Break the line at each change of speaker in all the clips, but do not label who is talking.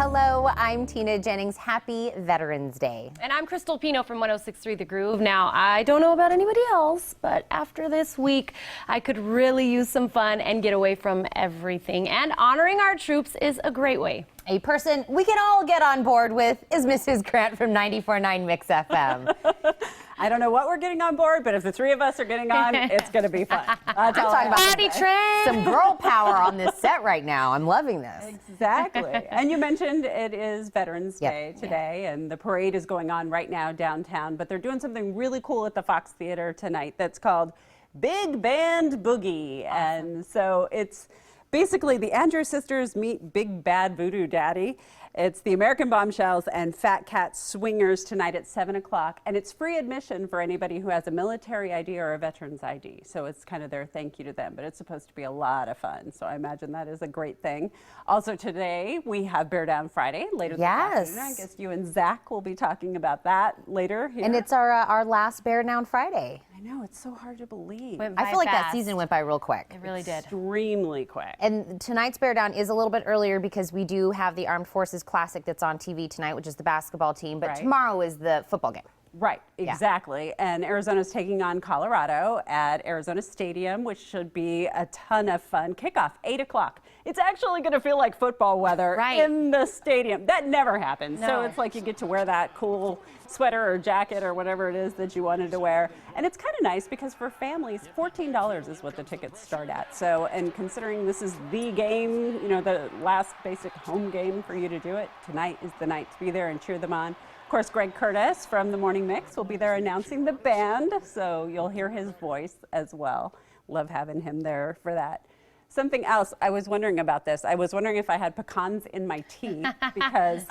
Hello, I'm Tina Jennings. Happy Veterans Day.
And I'm Crystal Pino from 106.3 The Groove. Now, I don't know about anybody else, but after this week, I could really use some fun and get away from everything. And honoring our troops is a great way.
A person we can all get on board with is Mrs. Grant from 94.9 MIXfm.
I don't know what we're getting on board, but if the three of us are getting on, it's going to be fun.
I'm talking about
Body train.
some girl power on this set right now. I'm loving this.
Exactly. And you mentioned it is Veterans Day today, and the parade is going on right now downtown, but they're doing something really cool at the Fox Theater tonight that's called Big Band Boogie. Awesome. And so it's basically the Andrews Sisters meet Big Bad Voodoo Daddy. It's the American Bombshells and Fat Cat Swingers tonight at 7 o'clock. And it's free admission for anybody who has a military ID or a veteran's ID. So it's kind of their thank you to them. But it's supposed to be a lot of fun. So I imagine that is a great thing. Also today, we have Bear Down Friday later this afternoon. I guess you and Zach will be talking about that later here.
And it's our last Bear Down Friday.
I know, it's so hard to believe.
I feel like that season went by real quick.
It really did.
Extremely quick.
And tonight's Bear Down is a little bit earlier because we do have the Armed Forces Classic that's on TV tonight, which is the basketball team. But tomorrow is the football game.
Right, exactly. And Arizona's taking on Colorado at Arizona Stadium, which should be a ton of fun. Kickoff, 8 o'clock. It's actually going to feel like football weather in the stadium. That never happens. No. So it's like you get to wear that cool sweater or jacket or whatever it is that you wanted to wear. And it's kind of nice because for families, $14 is what the tickets start at. So, and considering this is the game, you know, the last basic home game for you to do it, tonight is the night to be there and cheer them on. Of course, Greg Curtis from the Morning Mix will be there announcing the band, so you'll hear his voice as well. Love having him there for that. Something else, I was wondering about this. I was wondering if I had pecans in my tea because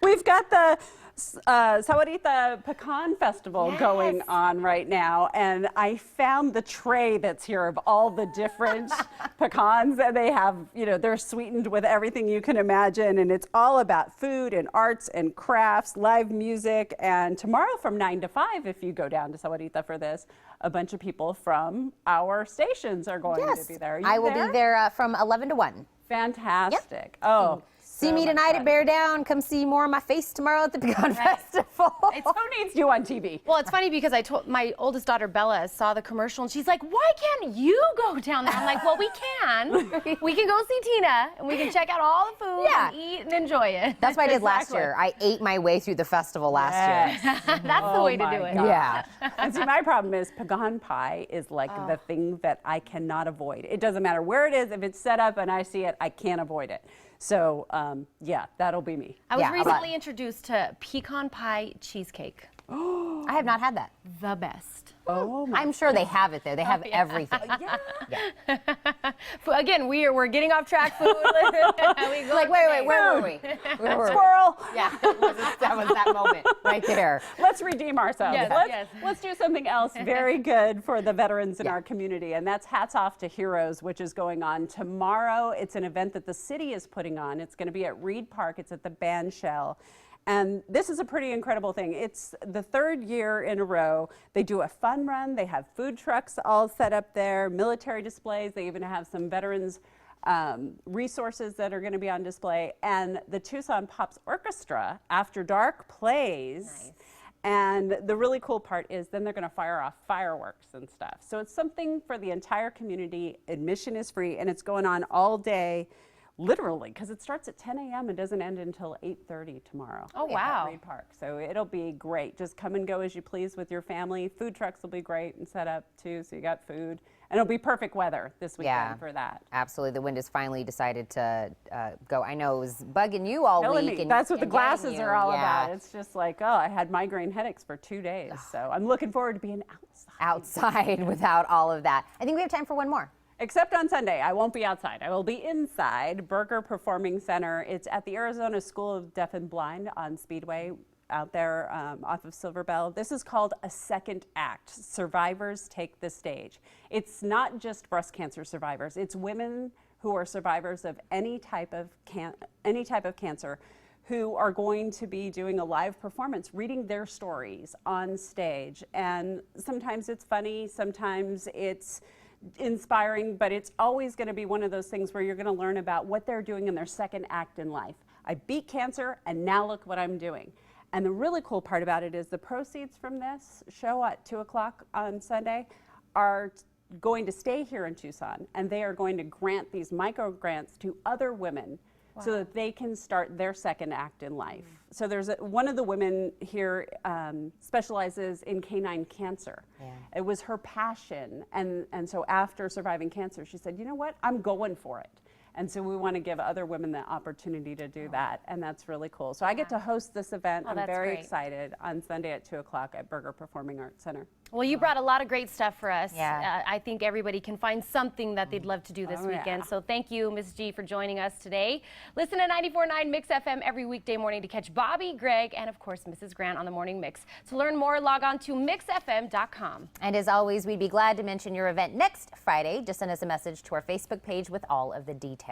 we've got the Sahuarita Pecan Festival going on right now, and I found the tray that's here of all the different pecans that they have. You know, they're sweetened with everything you can imagine, and it's all about food and arts and crafts, live music. And tomorrow from 9 to 5, if you go down to Sahuarita for this, a bunch of people from our stations are going to be there.
I will be there from 11 to 1.
Fantastic. Oh.
See me tonight at Bear Down. Come see more of my face tomorrow at the Pecan Festival.
Who needs you on TV?
Well, it's funny because I told my oldest daughter Bella saw the commercial and she's like, "Why can't you go down there?" I'm like, "Well, we can. We can go see Tina and we can check out all the food and eat and enjoy it."
That's what I did last year. I ate my way through the festival last year.
That's the way to do it.
God.
Yeah.
And see, my problem is pecan pie is like the thing that I cannot avoid. It doesn't matter where it is. If it's set up and I see it, I can't avoid it. So, yeah, that'll be me.
I was recently introduced to pecan pie cheesecake.
I have not had that.
The best.
Oh,
I'm sure they have it there. They have everything.
Again, we're getting off track. Food.
Like, wait, where were we?
Squirrel.
Yeah, that was that moment right there.
Let's redeem ourselves.
Yes,
Let's do something else very good for the veterans in our community, and that's Hats Off to Heroes, which is going on tomorrow. It's an event that the city is putting on. It's going to be at Reed Park. It's at the Band Shell. And this is a pretty incredible thing. It's the third year in a row. They do a fun run. They have food trucks all set up there, military displays. They even have some veterans resources that are going to be on display. And the Tucson Pops Orchestra, After Dark, plays. Nice. And the really cool part is then they're going to fire off fireworks and stuff. So it's something for the entire community. Admission is free, and it's going on all day. Literally, because it starts at 10 a.m. and doesn't end until 8:30 tomorrow.
Oh, wow.
At Reed Park. So it'll be great. Just come and go as you please with your family. Food trucks will be great and set up too, so you got food. And it'll be perfect weather this weekend for that.
Absolutely. The wind has finally decided to go. I know it was bugging you all week. And,
that's what the glasses are all about. It's just like, oh, I had migraine headaches for 2 days. So I'm looking forward to being
outside without all of that. I think we have time for one more.
Except on Sunday, I won't be outside. I will be inside Berger Performing Center. It's at the Arizona School of Deaf and Blind on Speedway out there off of Silver Bell. This is called A Second Act. Survivors Take the Stage. It's not just breast cancer survivors. It's women who are survivors of any type of cancer who are going to be doing a live performance, reading their stories on stage. And sometimes it's funny, sometimes it's inspiring, but it's always going to be one of those things where you're going to learn about what they're doing in their second act in life. I beat cancer, and now look what I'm doing. And the really cool part about it is the proceeds from this show at 2 o'clock on Sunday are going to stay here in Tucson, and they are going to grant these micro grants to other women so that they can start their second act in life. So there's one of the women here specializes in canine cancer. It was her passion, and so after surviving cancer, she said, you know what, I'm going for it. And so we want to give other women the opportunity to do that, and that's really cool. So I get to host this event. I'm very excited on Sunday at 2 o'clock at Berger Performing Arts Center.
Well, you brought a lot of great stuff for us. I think everybody can find something that they'd love to do this weekend. So thank you, Ms. G, for joining us today. Listen to 94.9 Mix FM every weekday morning to catch Bobby, Greg, and of course, Mrs. Grant on the Morning Mix. To learn more, log on to MIXfm.com.
And as always, we'd be glad to mention your event next Friday. Just send us a message to our Facebook page with all of the details.